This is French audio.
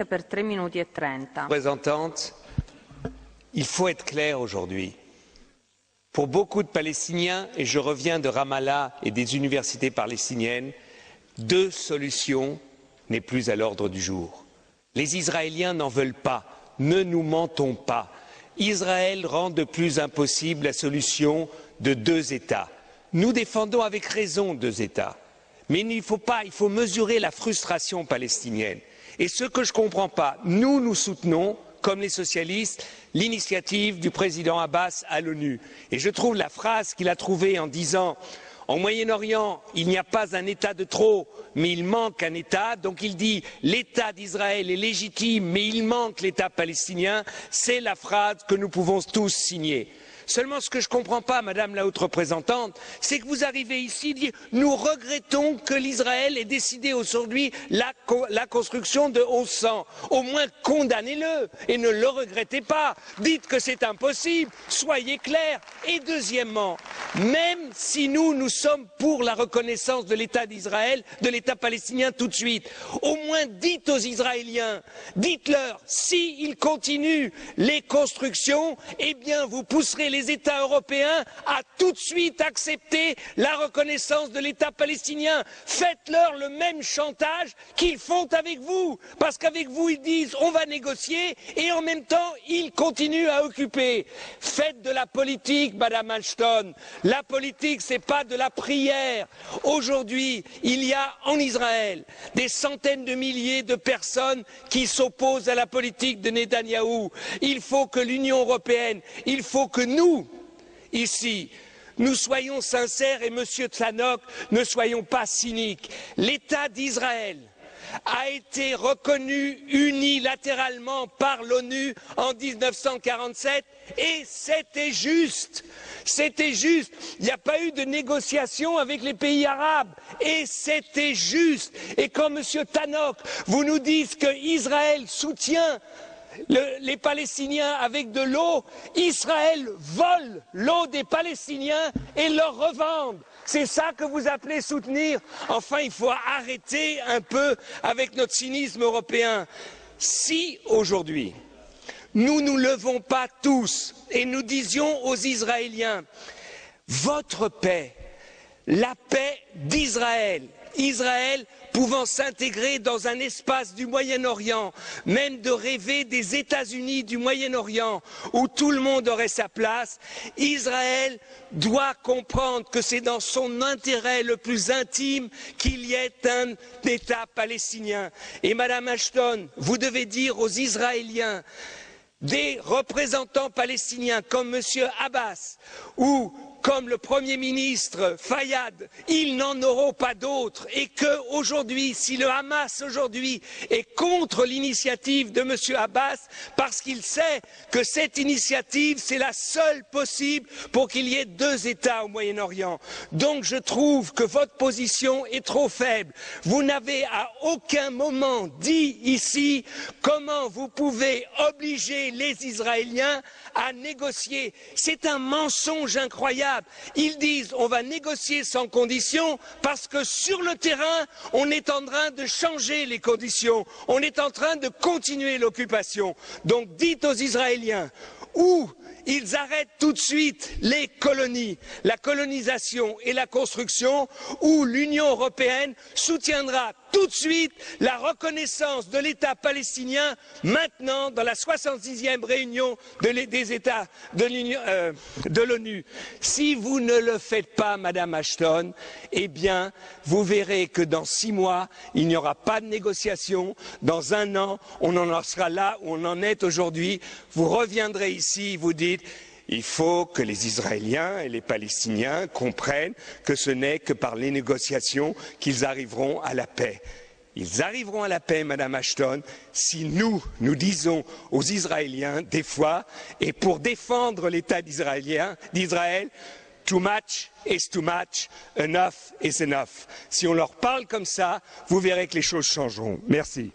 Per 3 minuti e 30. Représentante, il faut être clair aujourd'hui. Pour beaucoup de Palestiniens, et je reviens de Ramallah et des universités palestiniennes, deux solutions n'est plus à l'ordre du jour. Les Israéliens n'en veulent pas, ne nous mentons pas. Israël rend de plus impossible la solution de deux États. Nous défendons avec raison deux États. Mais il faut mesurer la frustration palestinienne. Et ce que je ne comprends pas, nous soutenons, comme les socialistes, l'initiative du président Abbas à l'ONU. Et je trouve la phrase qu'il a trouvée en disant « En Moyen-Orient, il n'y a pas un État de trop, mais il manque un État ». Donc il dit « L'État d'Israël est légitime, mais il manque l'État palestinien ». C'est la phrase que nous pouvons tous signer. Seulement, ce que je ne comprends pas, Madame la Haute Représentante, c'est que vous arrivez ici et dites « Nous regrettons que l'Israël ait décidé aujourd'hui la construction de 1100 ». Au moins, condamnez-le et ne le regrettez pas. Dites que c'est impossible, soyez clairs. Et deuxièmement, même si nous sommes pour la reconnaissance de l'État d'Israël, de l'État palestinien tout de suite, au moins dites aux Israéliens, dites-leur, s'ils continuent les constructions, eh bien vous pousserez les États européens à tout de suite accepter la reconnaissance de l'État palestinien. Faites-leur le même chantage qu'ils font avec vous, parce qu'avec vous ils disent on va négocier et en même temps ils continuent à occuper. Faites de la politique, Madame Ashton. La politique, c'est pas de la prière. Aujourd'hui, il y a en Israël des centaines de milliers de personnes qui s'opposent à la politique de Netanyahou. Il faut que l'Union européenne, il faut que nous, ici, nous soyons sincères et Monsieur Tzanok, ne soyons pas cyniques. L'État d'Israël a été reconnu unilatéralement par l'ONU en 1947 et c'était juste. C'était juste. Il n'y a pas eu de négociation avec les pays arabes et c'était juste. Et quand Monsieur Tannock, vous nous dites qu'Israël soutient les Palestiniens avec de l'eau, Israël vole l'eau des Palestiniens et leur revendent. C'est ça que vous appelez soutenir? Enfin, il faut arrêter un peu avec notre cynisme européen. Si aujourd'hui, nous nous levons pas tous et nous disions aux Israéliens, votre paix, la paix d'Israël, Israël pouvant s'intégrer dans un espace du Moyen-Orient, même de rêver des États-Unis du Moyen-Orient, où tout le monde aurait sa place, Israël doit comprendre que c'est dans son intérêt le plus intime qu'il y ait un État palestinien. Et Madame Ashton, vous devez dire aux Israéliens, des représentants palestiniens comme M. Abbas ou comme le Premier ministre Fayyad, ils n'en auront pas d'autres et qu'aujourd'hui, si le Hamas aujourd'hui est contre l'initiative de M. Abbas, parce qu'il sait que cette initiative, c'est la seule possible pour qu'il y ait deux États au Moyen-Orient. Donc je trouve que votre position est trop faible. Vous n'avez à aucun moment dit ici comment vous pouvez obliger les Israéliens à négocier. C'est un mensonge incroyable. Ils disent on va négocier sans conditions parce que sur le terrain, on est en train de changer les conditions. On est en train de continuer l'occupation. Donc dites aux Israéliens où ils arrêtent tout de suite les colonies, la colonisation et la construction, où l'Union européenne soutiendra tout de suite la reconnaissance de l'État palestinien maintenant dans la 66e réunion des États de l'ONU. Si vous ne le faites pas, Madame Ashton, eh bien, vous verrez que dans 6 mois, il n'y aura pas de négociation. Dans 1 an, on en sera là où on en est aujourd'hui. Vous reviendrez ici, vous dites il faut que les Israéliens et les Palestiniens comprennent que ce n'est que par les négociations qu'ils arriveront à la paix. Ils arriveront à la paix, Madame Ashton, si nous disons aux Israéliens, des fois, et pour défendre l'État d'Israël, too much is too much, enough is enough. Si on leur parle comme ça, vous verrez que les choses changeront. Merci.